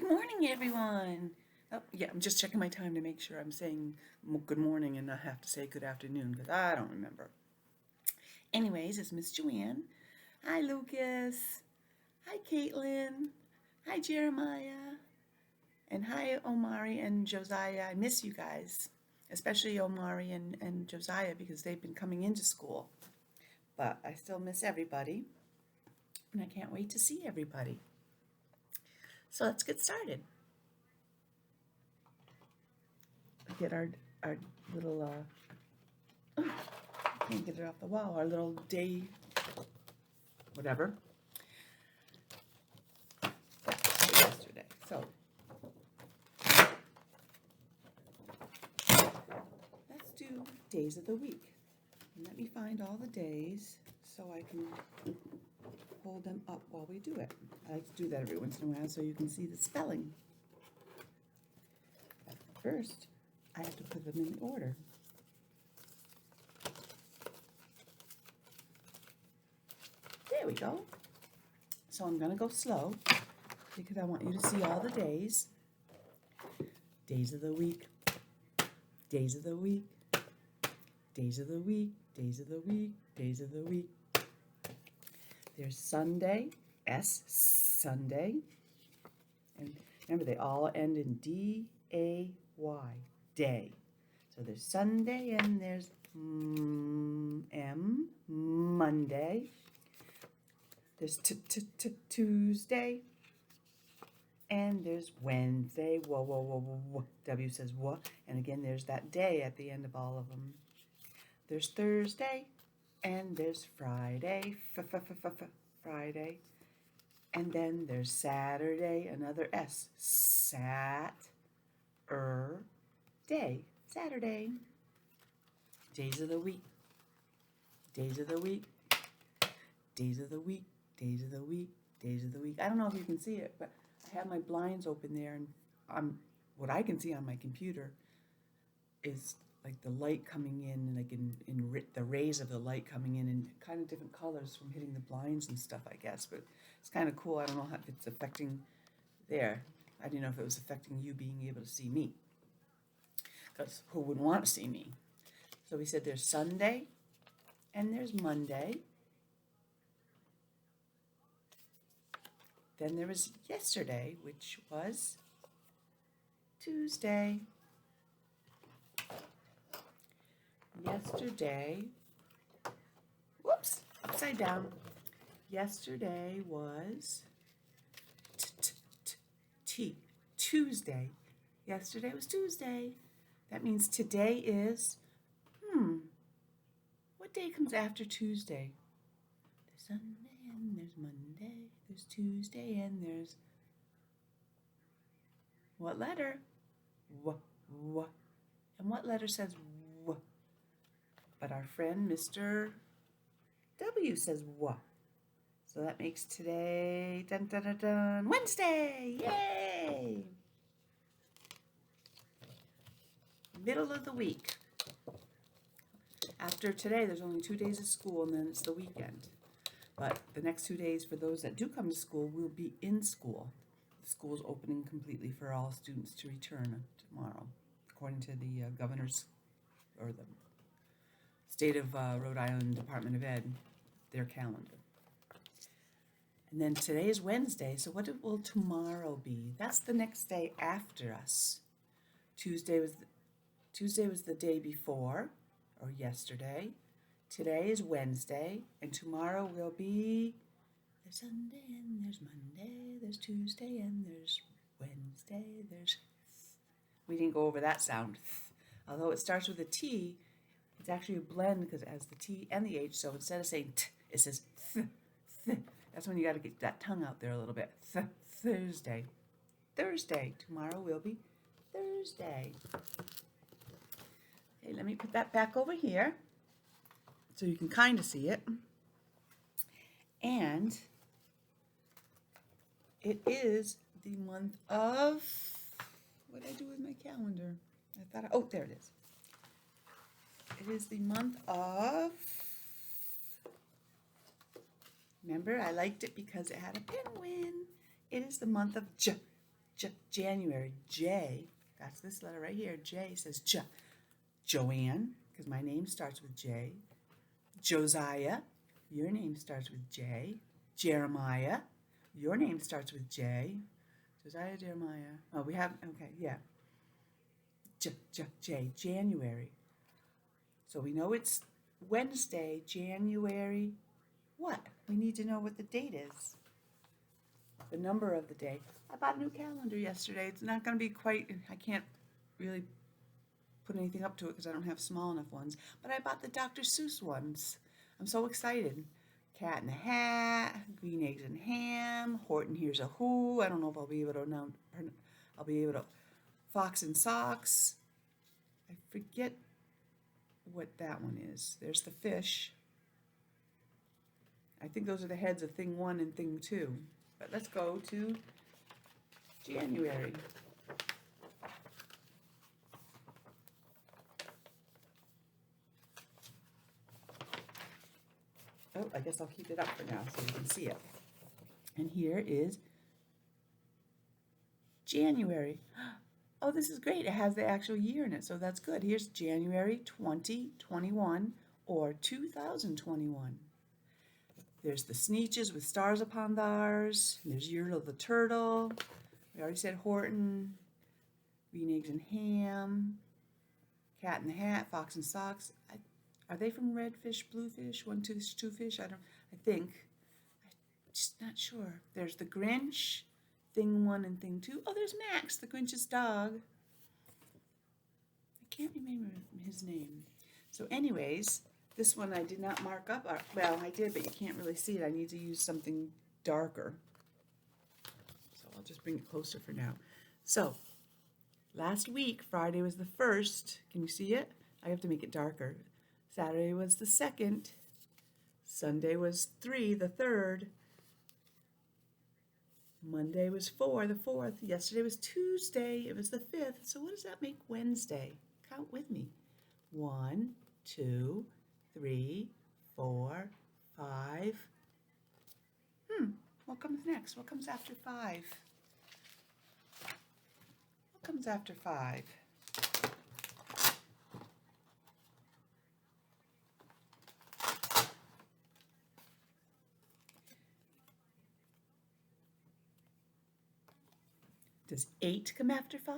morning, everyone. Oh, yeah, I'm just checking my time to make sure I'm saying good morning and not have to say good afternoon because I don't remember. Anyways, it's Miss Joanne. Hi, Lucas. Hi, Caitlin. Hi, Jeremiah. And hi, Omari and Josiah. I miss you guys, especially Omari and Josiah because they've been coming into school. But I still miss everybody, and I can't wait to see everybody. So let's get started. Get our little can't get it off the wall. Our little day, whatever. Yesterday. So let's do days of the week. And let me find all the days so I can hold them up while we do it. I like to do that every once in a while so you can see the spelling. But first, I have to put them in order. There we go. So I'm going to go slow because I want you to see all the days. Days of the week. Days of the week. Days of the week. Days of the week. Days of the week. There's Sunday. S, Sunday. And remember, they all end in D-A-Y. Day. So there's Sunday and there's M, Monday. There's Tuesday, and there's Wednesday. Whoa, whoa, whoa, whoa, whoa. W says whoa. And again, there's that day at the end of all of them. There's Thursday, and there's Friday, Friday. And then there's Saturday, another S, Day, Saturday. Days of the week. Days of the week. Days of the week. Days of the week. Days of the week. I don't know if you can see it, but I have my blinds open there, and what I can see on my computer is like the light coming in, like in the rays of the light coming in kind of different colors from hitting the blinds and stuff, I guess. But it's kind of cool. I don't know if it's affecting there. I didn't know if it was affecting you being able to see me, because who would want to see me? So we said there's Sunday and there's Monday. Then there was yesterday, which was Tuesday. Yesterday, whoops, upside down. Yesterday was Tuesday. Yesterday was Tuesday. That means today is, what day comes after Tuesday? There's Sunday and there's Monday. There's Tuesday and there's, what letter? W. And what letter says W? But our friend Mr. W says W. So that makes today, dun dun dun dun, Wednesday! Yay! Middle of the week. After today, there's only 2 days of school, and then it's the weekend. But the next 2 days, for those that do come to school, will be in school. The school's opening completely for all students to return tomorrow, according to the governor's, or the state of Rhode Island Department of Ed, their calendar. And then today is Wednesday, so what will tomorrow be? That's the next day after us. Tuesday was the day before, or yesterday. Today is Wednesday, and tomorrow will be, there's Sunday and there's Monday, there's Tuesday and there's Wednesday, we didn't go over that sound. Although it starts with a T, it's actually a blend because it has the T and the H, so instead of saying T, it says th. That's when you got to get that tongue out there a little bit. Thursday. Tomorrow will be Thursday. Okay, let me put that back over here so you can kind of see it. And it is the month of, what did I do with my calendar? Oh, there it is. It is the month of, remember, I liked it because it had a penguin. It is the month of January. J, that's this letter right here. J says J. Joanne, because my name starts with J. Josiah, your name starts with J. Jeremiah, your name starts with J. Josiah, Jeremiah. Oh, we have, okay, yeah. J, January. So we know it's Wednesday, January what? We need to know what the date is. The number of the day. I bought a new calendar yesterday. It's not going to be quite, I can't really put anything up to it because I don't have small enough ones. But I bought the Dr. Seuss ones. I'm so excited. Cat in the Hat, Green Eggs and Ham, Horton Hears a Who. I don't know if I'll be able to know. I'll be able to. Fox and Socks. I forget what that one is. There's the fish. I think those are the heads of thing 1 and thing 2. But let's go to January. Oh, I guess I'll keep it up for now so you can see it. And here is January. Oh, this is great. It has the actual year in it, so that's good. Here's January 2021 or 2021. There's the Sneetches with stars upon theirs. There's Yertle the Turtle. We already said Horton. Green Eggs and Ham. Cat in the Hat, Fox and Socks. Are they from Red Fish, Blue Fish, One, Two, Two Fish? I think. I'm just not sure. There's the Grinch, thing 1 and thing 2. Oh, there's Max, the Grinch's dog. I can't remember his name. So anyways, this one I did not mark up. Well, I did, but you can't really see it. I need to use something darker. So I'll just bring it closer for now. So last week, Friday was the 1st. Can you see it? I have to make it darker. Saturday was the 2nd. Sunday was 3, the 3rd. Monday was 4, the 4th. Yesterday was Tuesday. It was the 5th. So what does that make Wednesday? Count with me. 1, 2, 3, 4, 5. What comes next? What comes after 5? What comes after 5? Does 8 come after 5?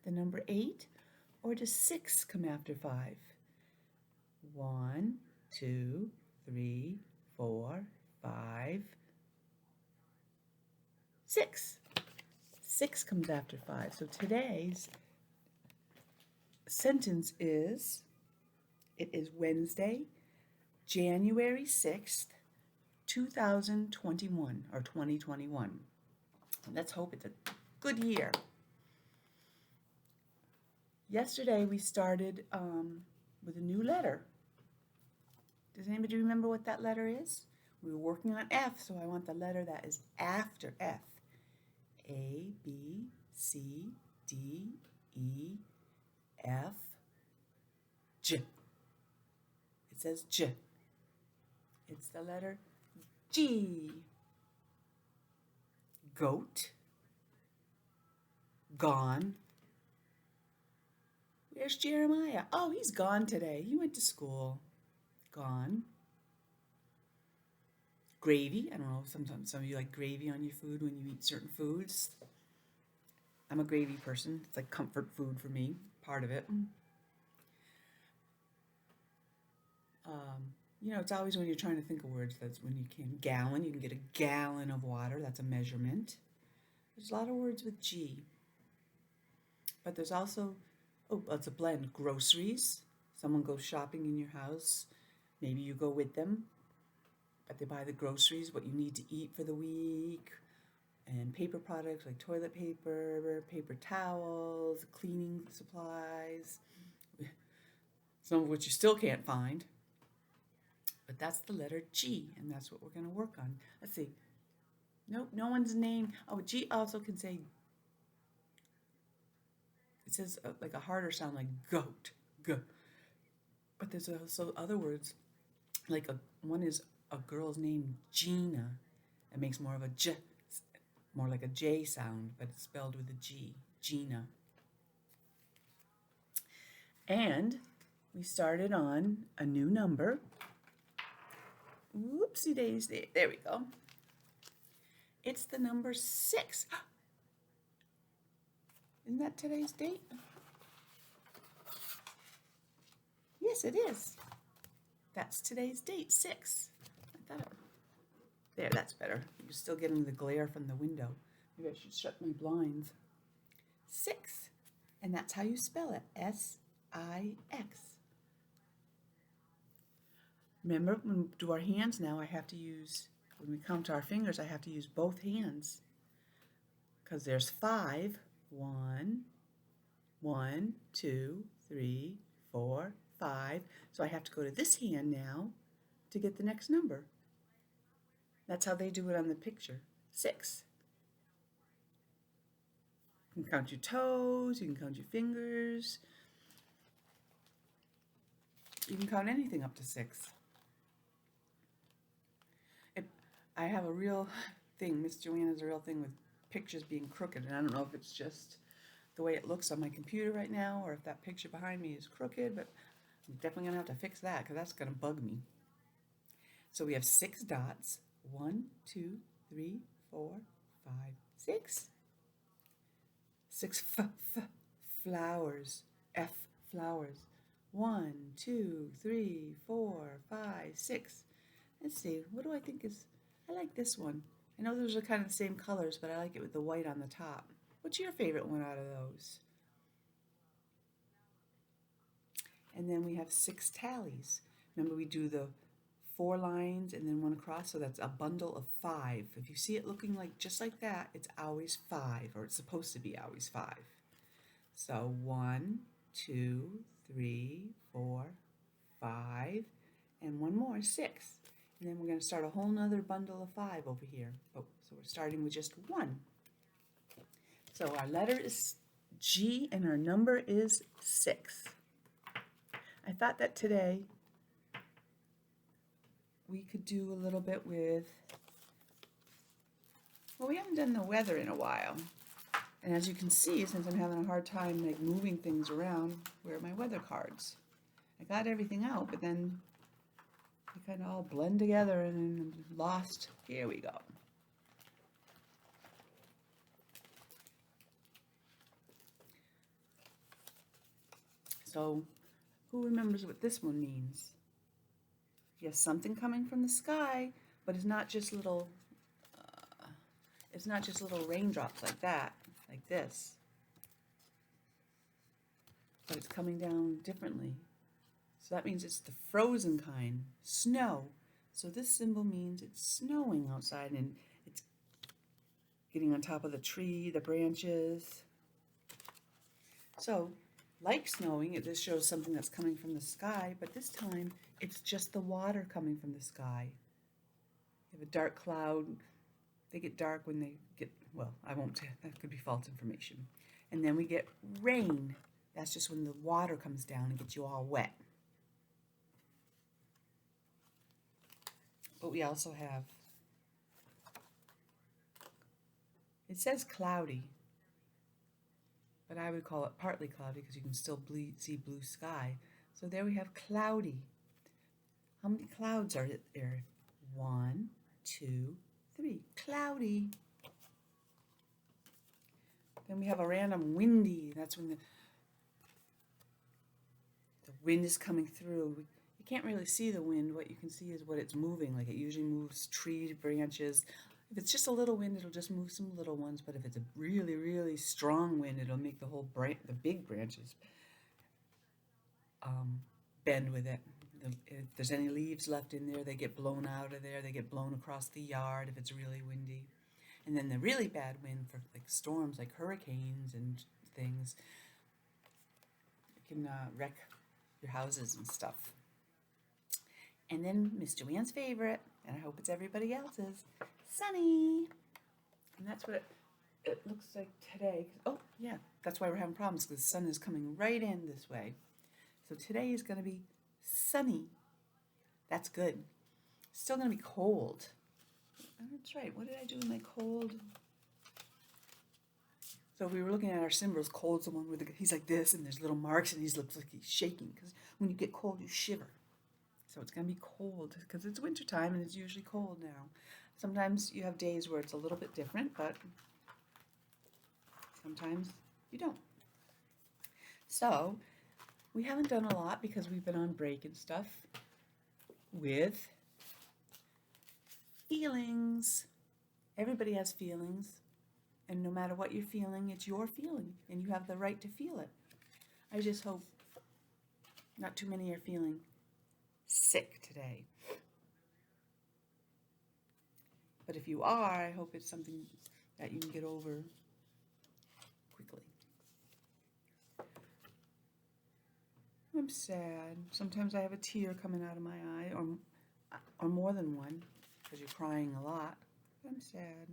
The number 8? Or does 6 come after 5? 1, 2, 3, 4, 5, 6. 6 comes after 5. So today's sentence is, it is Wednesday, January 6th, 2021 or 2021. Let's hope it's a good year. Yesterday we started with a new letter. Does anybody remember what that letter is? We were working on F, so I want the letter that is after F. A, B, C, D, E, F, J. It says J. It's the letter G. Goat. Gone. Where's Jeremiah? Oh, he's gone today. He went to school. Gone. Gravy. I don't know, sometimes some of you like gravy on your food when you eat certain foods. I'm a gravy person. It's like comfort food for me, part of it. You know, it's always when you're trying to think of words, that's when you can. Gallon, you can get a gallon of water. That's a measurement. There's a lot of words with G. But there's also, oh, it's a blend. Groceries. Someone goes shopping in your house. Maybe you go with them. But they buy the groceries, what you need to eat for the week. And paper products like toilet paper, paper towels, cleaning supplies. Some of which you still can't find. But that's the letter G, and that's what we're going to work on. Let's see. Nope, no one's name. Oh, G also can say, it says like a harder sound like goat. G. But there's also other words, like one is a girl's name, Gina. It makes more of a J, more like a J sound, but it's spelled with a G, Gina. And we started on a new number. Whoopsie daisy, there we go. It's the number 6. Isn't that today's date? Yes, it is. That's today's date, 6. I thought there, that's better. You're still getting the glare from the window. Maybe I should shut my blinds. 6. And that's how you spell it, S-I-X. Remember, when we do our hands now, I have to use, when we count our fingers, I have to use both hands. Because there's 5. 1, 1, 2, 3, 4, 5. So I have to go to this hand now to get the next number. That's how they do it on the picture. 6. You can count your toes, you can count your fingers. You can count anything up to 6. I have a real thing, Miss Joanne has a real thing with pictures being crooked, and I don't know if it's just the way it looks on my computer right now or if that picture behind me is crooked, but I'm definitely going to have to fix that because that's going to bug me. So we have 6 dots. 1, 2, 3, 4, 5, 6. 6 flowers. F flowers. 1, 2, 3, 4, 5, 6. Let's see, what do I think is, I like this one. I know those are kind of the same colors, but I like it with the white on the top. What's your favorite one out of those? And then we have 6 tallies. Remember, we do the 4 lines and then 1 across, so that's a bundle of 5. If you see it looking like just like that, it's always 5, or it's supposed to be always 5. So 1, 2, 3, 4, 5, and 1 more, 6. And then we're going to start a whole nother bundle of 5 over here. Oh, so we're starting with just 1. So our letter is G and our number is 6. I thought that today we could do a little bit with, well, we haven't done the weather in a while. And as you can see, since I'm having a hard time like moving things around, where are my weather cards? I got everything out, but then they kind of all blend together and then I'm lost. Here we go. So, who remembers what this one means? Yes, something coming from the sky, but it's not just little raindrops like that, like this. But it's coming down differently. So that means it's the frozen kind, snow. So this symbol means it's snowing outside and it's getting on top of the tree, the branches. So, like snowing, it just shows something that's coming from the sky, but this time it's just the water coming from the sky. You have a dark cloud. They get dark when they get, well, I won't, that could be false information. And then we get rain. That's just when the water comes down and gets you all wet. But we also have, it says cloudy, but I would call it partly cloudy because you can still see blue sky. So there we have cloudy. How many clouds are there? 1, 2, 3. Cloudy. Then we have a random windy. That's when the wind is coming through. You can't really see the wind. What you can see is what it's moving. Like it usually moves tree branches. If it's just a little wind, it'll just move some little ones. But if it's a really, really strong wind, it'll make the whole the big branches bend with it. If there's any leaves left in there, they get blown out of there. They get blown across the yard if it's really windy. And then the really bad wind for like storms, like hurricanes and things, it can wreck your houses and stuff. And then Miss Joanne's favorite, and I hope it's everybody else's, sunny. And that's what it looks like today. Oh, yeah, that's why we're having problems, because the sun is coming right in this way. So today is going to be sunny. That's good. Still going to be cold. That's right. What did I do with my cold? So we were looking at our symbols. Cold's the one where he's like this, and there's little marks, and he looks like he's shaking. Because when you get cold, you shiver. So it's going to be cold because it's wintertime, and it's usually cold now. Sometimes you have days where it's a little bit different, but sometimes you don't. So we haven't done a lot because we've been on break and stuff with feelings. Everybody has feelings, and no matter what you're feeling, it's your feeling, and you have the right to feel it. I just hope not too many are feeling sick today. But if you are, I hope it's something that you can get over quickly. I'm sad. Sometimes I have a tear coming out of my eye, or more than one, because you're crying a lot. I'm sad.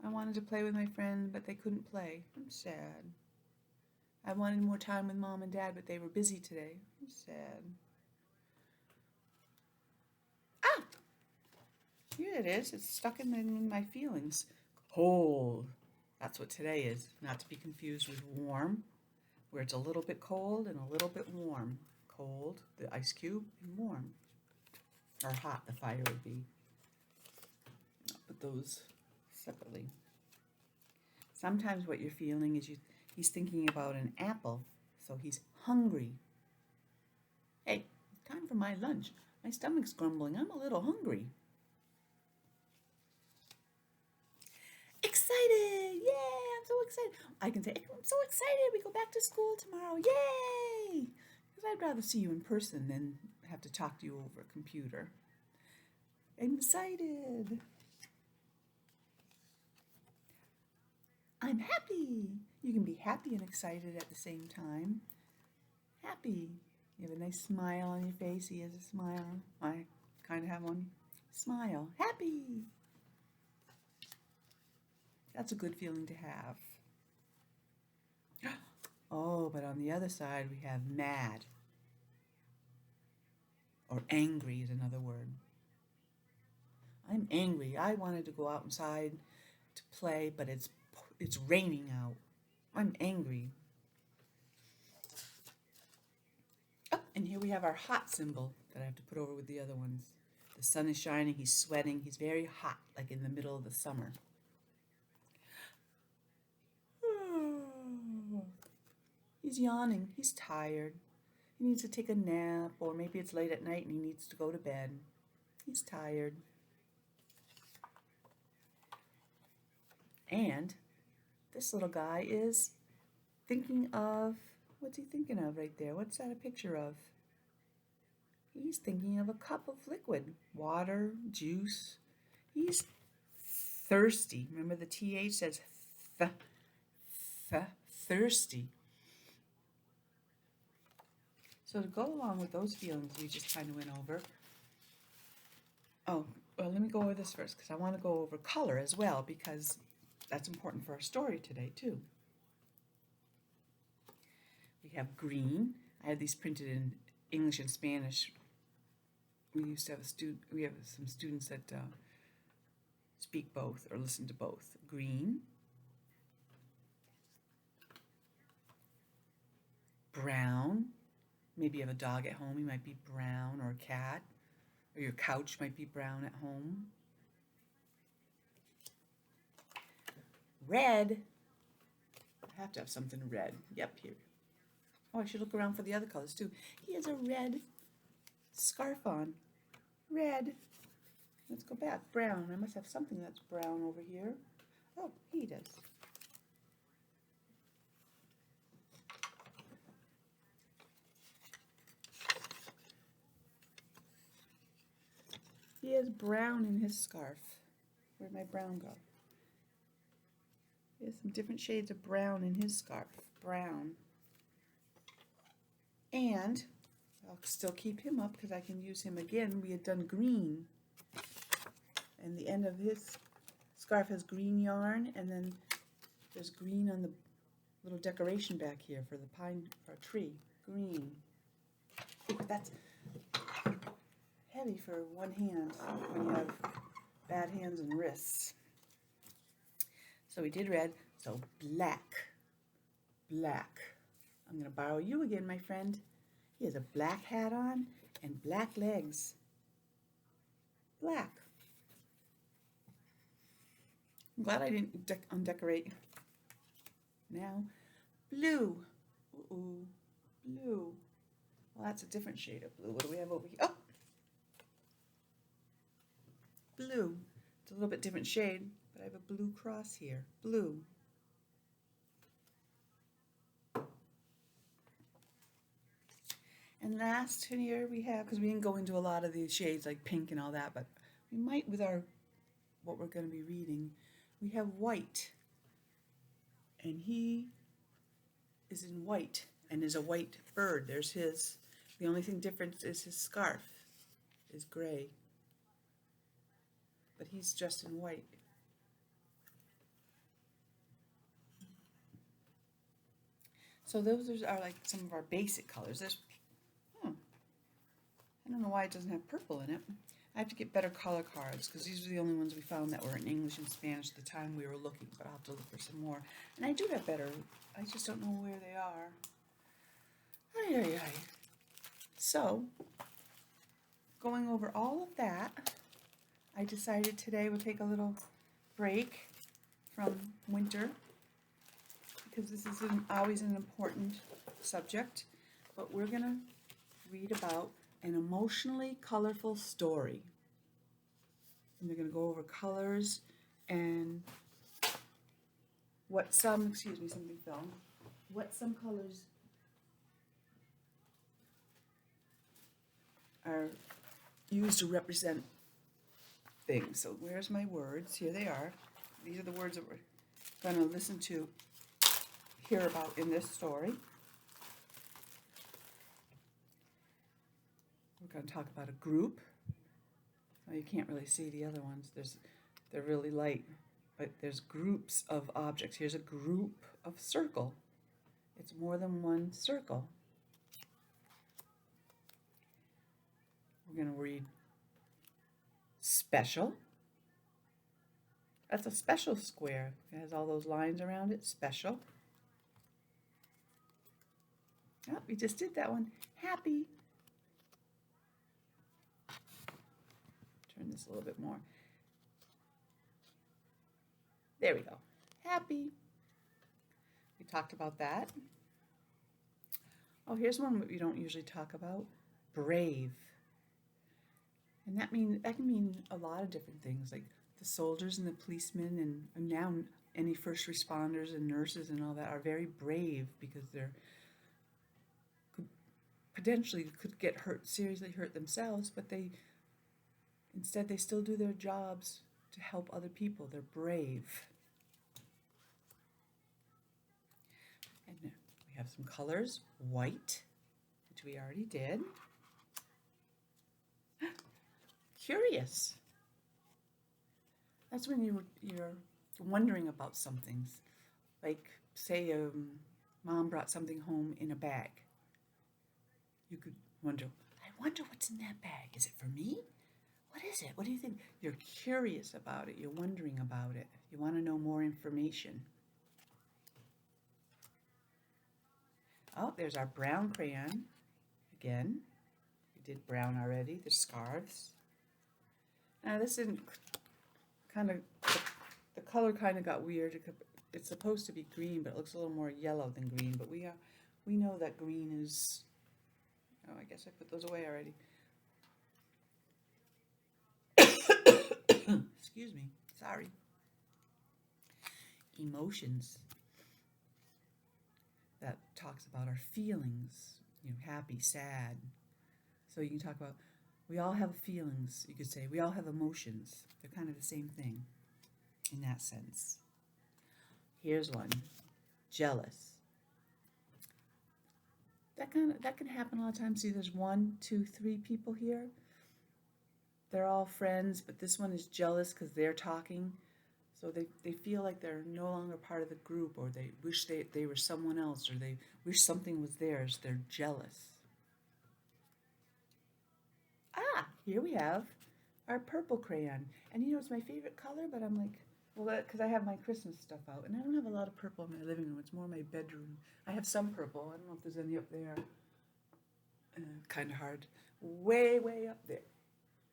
I wanted to play with my friends, but they couldn't play. I'm sad. I wanted more time with Mom and Dad, but they were busy today. I'm sad. Ah! Here it is. It's stuck in my feelings. Cold. That's what today is. Not to be confused with warm, where it's a little bit cold and a little bit warm. Cold, the ice cube, and warm. Or hot, the fire would be. I'll put those separately. Sometimes what you're feeling is he's thinking about an apple, so he's hungry. Hey, time for my lunch. My stomach's grumbling. I'm a little hungry. Excited! Yay! I'm so excited. I can say, I'm so excited. We go back to school tomorrow. Yay! Because I'd rather see you in person than have to talk to you over a computer. I'm excited. I'm happy. You can be happy and excited at the same time. Happy. You have a nice smile on your face. He has a smile. I kind of have one. Smile. Happy. That's a good feeling to have. Oh, but on the other side, we have mad. Or angry is another word. I'm angry. I wanted to go outside to play, but it's raining out. I'm angry. Oh, and here we have our hot symbol that I have to put over with the other ones. The sun is shining, he's sweating, he's very hot, like in the middle of the summer. He's yawning, he's tired. He needs to take a nap, or maybe it's late at night and he needs to go to bed. He's tired. And this little guy is thinking of, what's he thinking of right there? What's that a picture of? He's thinking of a cup of liquid, water, juice. He's thirsty. Remember the TH says thirsty. So to go along with those feelings we just kind of went over. Oh, well, let me go over this first because I want to go over color as well because that's important for our story today too. We have green. I have these printed in English and Spanish. We used to have we have some students that speak both or listen to both. Green, brown. Maybe you have a dog at home, he might be brown, or a cat, or your couch might be brown at home. Red. I have to have something red. Yep, here. Oh, I should look around for the other colors too. He has a red scarf on. Red. Let's go back. Brown. I must have something that's brown over here. Oh, he does. He has brown in his scarf. Where'd my brown go? He has some different shades of brown in his scarf. Brown. And I'll still keep him up because I can use him again. We had done green. And the end of his scarf has green yarn, and then there's green on the little decoration back here for the pine or tree. Green. Ooh, that's heavy for one hand when you have bad hands and wrists. So we did red, so black, black. I'm going to borrow you again, my friend. He has a black hat on and black legs. Black. I'm glad I didn't undecorate. Now, blue. Ooh, blue. Well, that's a different shade of blue. What do we have over here? Oh! Blue. It's a little bit different shade, but I have a blue cross here. Blue. And last here we have, because we didn't go into a lot of these shades like pink and all that, but we might with our, what we're going to be reading, we have white. And he is in white and is a white bird. There's his. The only thing different is his scarf is gray. But he's dressed in white. So those are like some of our basic colors. There's, I don't know why it doesn't have purple in it. I have to get better color cards because these are the only ones we found that were in English and Spanish at the time we were looking, but I'll have to look for some more. And I do have better, I just don't know where they are. Ay, ay, ay. So, going over all of that, I decided today we'll take a little break from winter because this is always an important subject, but we're going to read about an emotionally colorful story. And they're going to go over colors and what some, excuse me, somebody fell, what some colors are used to represent things. So where's my words? Here they are. These are the words that we're going to listen to, hear about in this story. We're going to talk about a group. Well, you can't really see the other ones. They're really light, but there's groups of objects. Here's a group of circle. It's more than one circle. We're going to read special. That's a special square. It has all those lines around it. Special. Oh, we just did that one. Happy. Turn this a little bit more. There we go. Happy. We talked about that. Oh, here's one that we don't usually talk about. Brave. And that can mean a lot of different things, like the soldiers and the policemen and now any first responders and nurses and all that are very brave because they're potentially could get hurt, seriously hurt themselves, but instead they still do their jobs to help other people. They're brave. And we have some colors. White, which we already did. Curious. That's when you're wondering about some things. Like, say, mom brought something home in a bag. You could wonder, I wonder what's in that bag. Is it for me? What is it? What do you think? You're curious about it. You're wondering about it. You want to know more information. Oh, there's our brown crayon. Again, we did brown already. The scarves. Now this isn't kind of, the color kind of got weird. It's supposed to be green, but it looks a little more yellow than green. But we know that green is, oh, I guess I put those away already. Excuse me, sorry. Emotions. That talks about our feelings, happy, sad. So you can talk about, we all have feelings, you could say. We all have emotions. They're kind of the same thing in that sense. Here's one, jealous. That can happen a lot of times. See, there's 1, 2, 3 people here. They're all friends, but this one is jealous because they're talking. So they feel like they're no longer part of the group, or they wish they were someone else, or they wish something was theirs. They're jealous. Ah, here we have our purple crayon. And it's my favorite color, but I'm like, Well, because I have my Christmas stuff out, and I don't have a lot of purple in my living room. It's more my bedroom. I have some purple. I don't know if there's any up there. Kind of hard. Way, way up there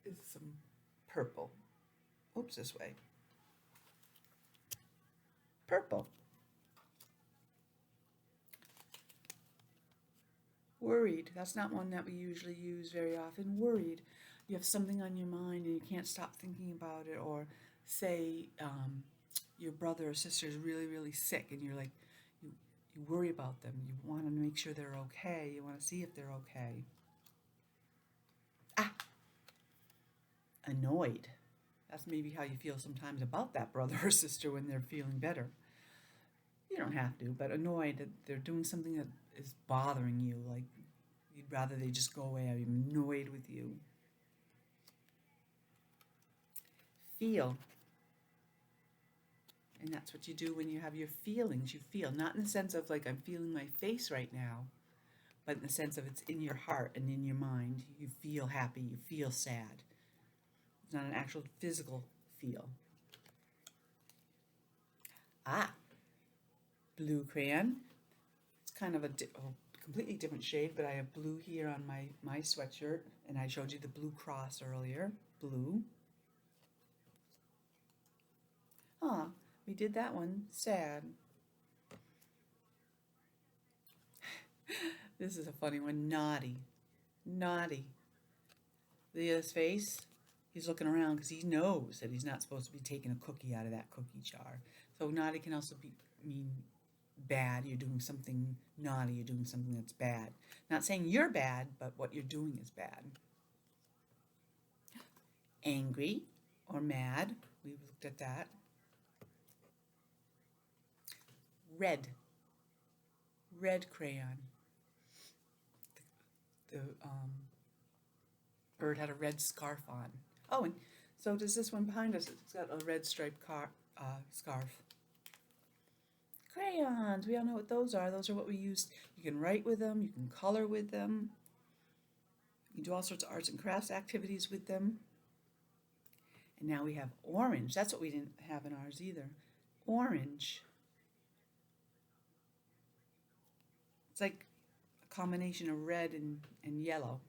is some purple. Oops, this way. Purple. Worried. That's not one that we usually use very often. Worried. You have something on your mind and you can't stop thinking about it, or say your brother or sister is really, really sick and you're like, you worry about them. You want to make sure they're okay. You want to see if they're okay. Annoyed. That's maybe how you feel sometimes about that brother or sister when they're feeling better. You don't have to, but annoyed that they're doing something that is bothering you, like you'd rather they just go away. I'm annoyed with you. Feel. And that's what you do when you have your feelings. You feel, not in the sense of like I'm feeling my face right now, but in the sense of it's in your heart and in your mind. You feel happy, you feel sad. It's not an actual physical feel. Blue crayon. It's kind of a completely different shade, but I have blue here on my sweatshirt, and I showed you the blue cross earlier. Blue. We did that one. Sad. This is a funny one. Naughty. Naughty. See his face? He's looking around because he knows that he's not supposed to be taking a cookie out of that cookie jar. So naughty can also mean bad. You're doing something naughty. You're doing something that's bad. Not saying you're bad, but what you're doing is bad. Angry or mad. We looked at that. Red. Red crayon. The bird had a red scarf on. Oh, and so does this one behind us. It's got a red striped scarf. Crayons. We all know what those are. Those are what we use. You can write with them. You can color with them. You can do all sorts of arts and crafts activities with them. And now we have orange. That's what we didn't have in ours either. Orange. It's like a combination of red and yellow.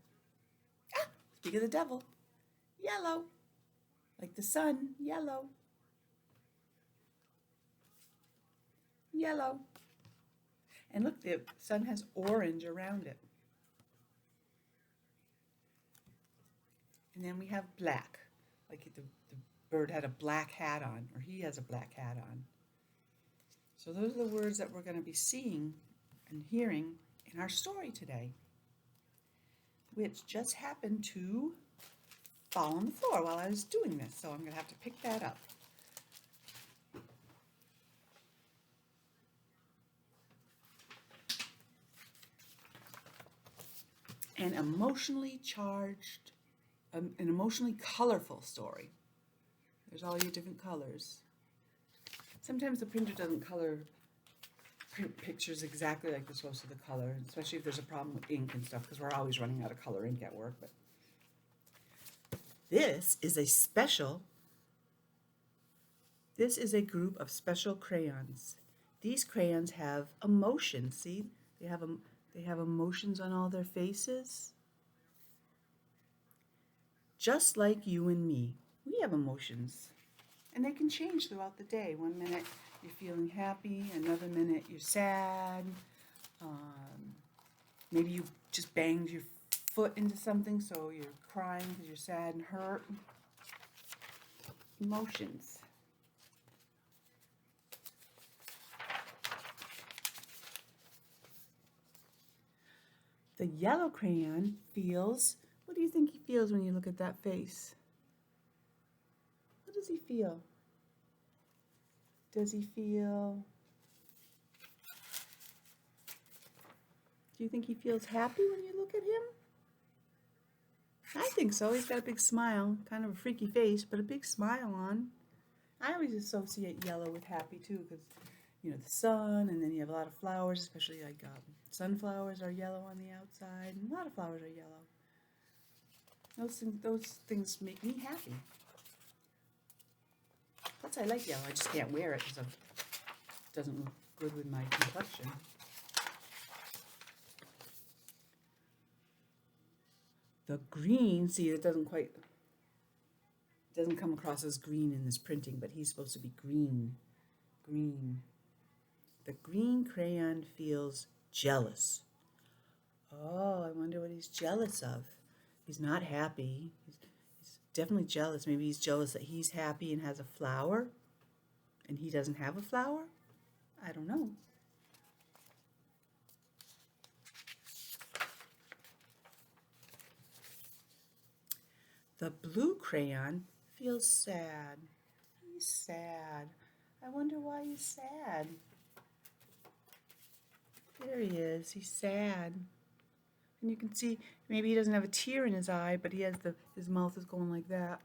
Speak of the devil. Yellow. Like the sun. Yellow. Yellow. And look, the sun has orange around it. And then we have black. Like the bird had a black hat on, or he has a black hat on. So those are the words that we're going to be seeing and hearing in our story today, which just happened to fall on the floor while I was doing this. So I'm going to have to pick that up. An emotionally charged, an emotionally colorful story. There's all your different colors. Sometimes the printer doesn't print pictures exactly like they're supposed to color, especially if there's a problem with ink and stuff, because we're always running out of color ink at work. But this is a group of special crayons. These crayons have emotions. See, they have emotions on all their faces. Just like you and me, we have emotions, and they can change throughout the day. One minute you're feeling happy, another minute you're sad. Maybe you just banged your foot into something, so you're crying because you're sad and hurt. Emotions. The yellow crayon feels, what do you think he feels when you look at that face? What does he feel? Does he feel, do you think he feels happy when you look at him? I think so. He's got a big smile, kind of a freaky face, but a big smile on. I always associate yellow with happy too, because you know the sun, and then you have a lot of flowers, especially like sunflowers are yellow on the outside, and a lot of flowers are yellow. Those things make me happy. Plus, I like yellow. I just can't wear it because it doesn't look good with my complexion. The green, see, it doesn't come across as green in this printing, but he's supposed to be green. Green. The green crayon feels jealous. Oh, I wonder what he's jealous of. He's not happy. He's definitely jealous. Maybe he's jealous that he's happy and has a flower, and he doesn't have a flower? I don't know. The blue crayon feels sad. He's sad. I wonder why he's sad. There he is. He's sad. And you can see maybe he doesn't have a tear in his eye, but he has his mouth is going like that.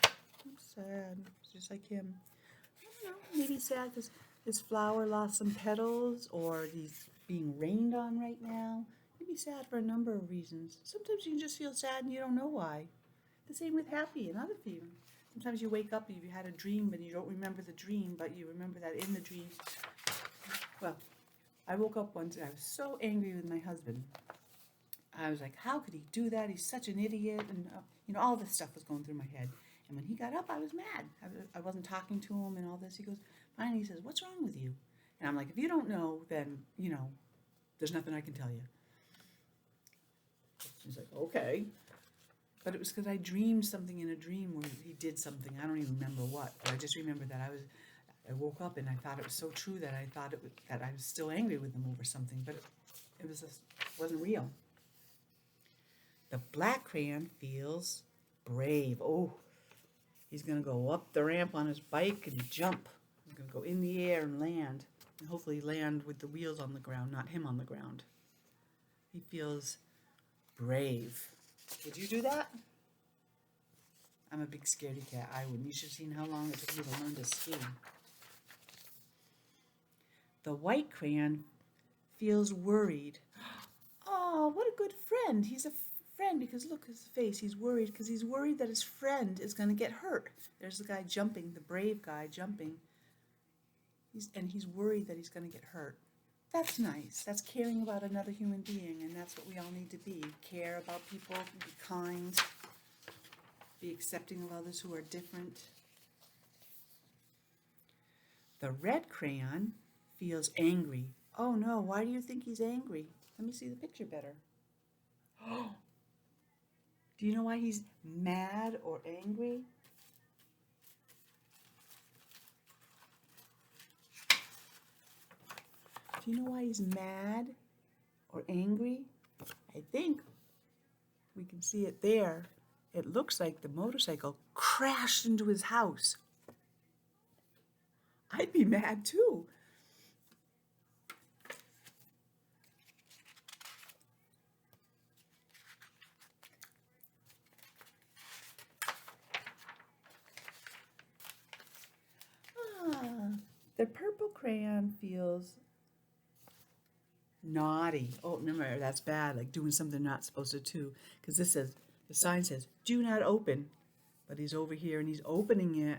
I'm sad. Just like him. I don't know. Maybe he's sad because his flower lost some petals, or he's being rained on right now. Maybe sad for a number of reasons. Sometimes you can just feel sad and you don't know why. The same with happy and other feelings. Sometimes you wake up and you had a dream, but you don't remember the dream, but you remember that in the dream. Well, I woke up once and I was so angry with my husband. I was like, how could he do that? He's such an idiot. And, all this stuff was going through my head. And when he got up, I was mad. I wasn't talking to him and all this. He goes, finally, he says, what's wrong with you? And I'm like, if you don't know, then, there's nothing I can tell you. He's like, okay. But it was because I dreamed something in a dream where he did something. I don't even remember what. But I just remember that I woke up and I thought it was so true that I thought that I was still angry with him over something. But it wasn't real. The black crayon feels brave. Oh, he's going to go up the ramp on his bike and jump. He's going to go in the air and land. And hopefully land with the wheels on the ground, not him on the ground. He feels brave. Would you do that? I'm a big scaredy cat. I wouldn't. You should have seen how long it took me to learn to ski. The white crayon feels worried. Oh, what a good friend. He's a friend because look at his face. He's worried because he's worried that his friend is going to get hurt. There's the guy jumping, the brave guy jumping. He's worried that he's going to get hurt. That's nice. That's caring about another human being, and that's what we all need to be. Care about people, be kind, be accepting of others who are different. The red crayon feels angry. Oh no, why do you think he's angry? Let me see the picture better. Do you know why he's mad or angry? Do you know why he's mad or angry? I think we can see it there. It looks like the motorcycle crashed into his house. I'd be mad too. The purple crayon feels naughty. Oh, remember, that's bad, like doing something not supposed to do. Because the sign says, do not open. But he's over here and he's opening it.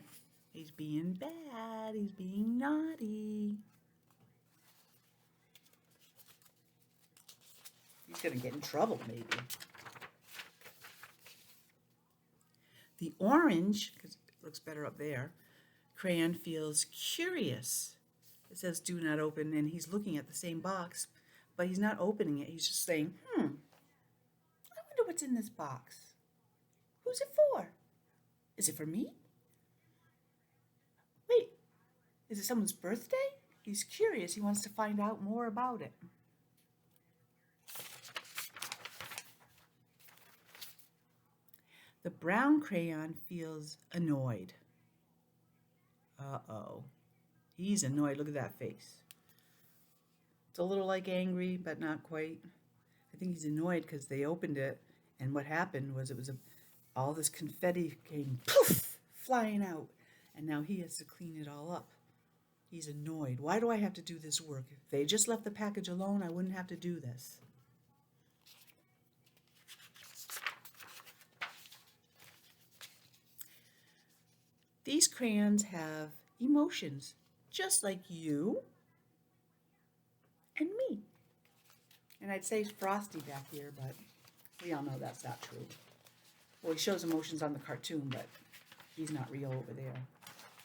He's being bad. He's being naughty. He's going to get in trouble, maybe. The orange, because it looks better up there, crayon feels curious. It says do not open, and he's looking at the same box, but he's not opening it. He's just saying, I wonder what's in this box. Who's it for? Is it for me? Wait, is it someone's birthday? He's curious. He wants to find out more about it. The brown crayon feels annoyed. Uh-oh. He's annoyed. Look at that face. It's a little like angry, but not quite. I think he's annoyed because they opened it, and what happened was all this confetti came poof, flying out, and now he has to clean it all up. He's annoyed. Why do I have to do this work? If they just left the package alone, I wouldn't have to do this. These crayons have emotions, just like you and me. And I'd say Frosty back here, but we all know that's not true. Well, he shows emotions on the cartoon, but he's not real over there.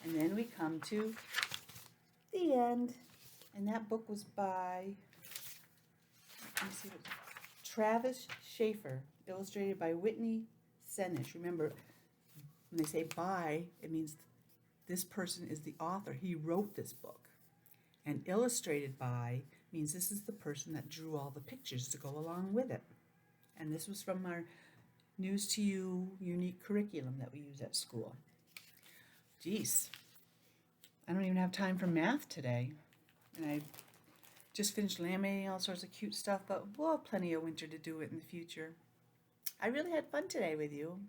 And then we come to the end. And that book was by, let me see, Travis Schaefer, illustrated by Whitney Senish. Remember, when they say by, it means this person is the author. He wrote this book. And illustrated by means this is the person that drew all the pictures to go along with it. And this was from our News to You unique curriculum that we use at school. Geez, I don't even have time for math today. And I just finished laminating all sorts of cute stuff, but we'll have plenty of winter to do it in the future. I really had fun today with you,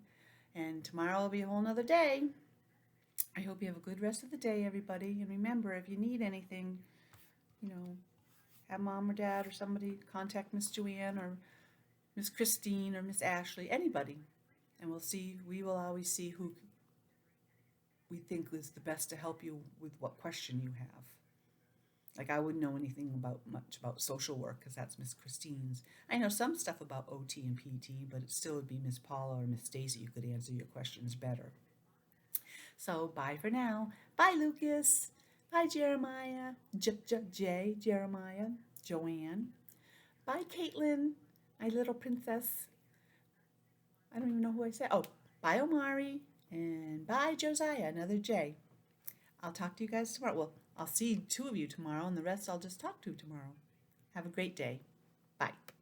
and tomorrow will be a whole nother day. I hope you have a good rest of the day, everybody. And remember, if you need anything, have Mom or Dad or somebody contact Miss Joanne or Miss Christine or Miss Ashley, anybody. And we will always see who we think is the best to help you with what question you have. Like, I wouldn't know anything much about social work because that's Miss Christine's. I know some stuff about OT and PT, but it still would be Miss Paula or Miss Stacy who could answer your questions better. So bye for now. Bye, Lucas. Bye, Jeremiah. Jeremiah. Joanne. Bye, Caitlin, my little princess. I don't even know who I said. Oh, bye, Omari. And bye, Josiah, another J. I'll talk to you guys tomorrow. Well, I'll see two of you tomorrow, and the rest I'll just talk to tomorrow. Have a great day.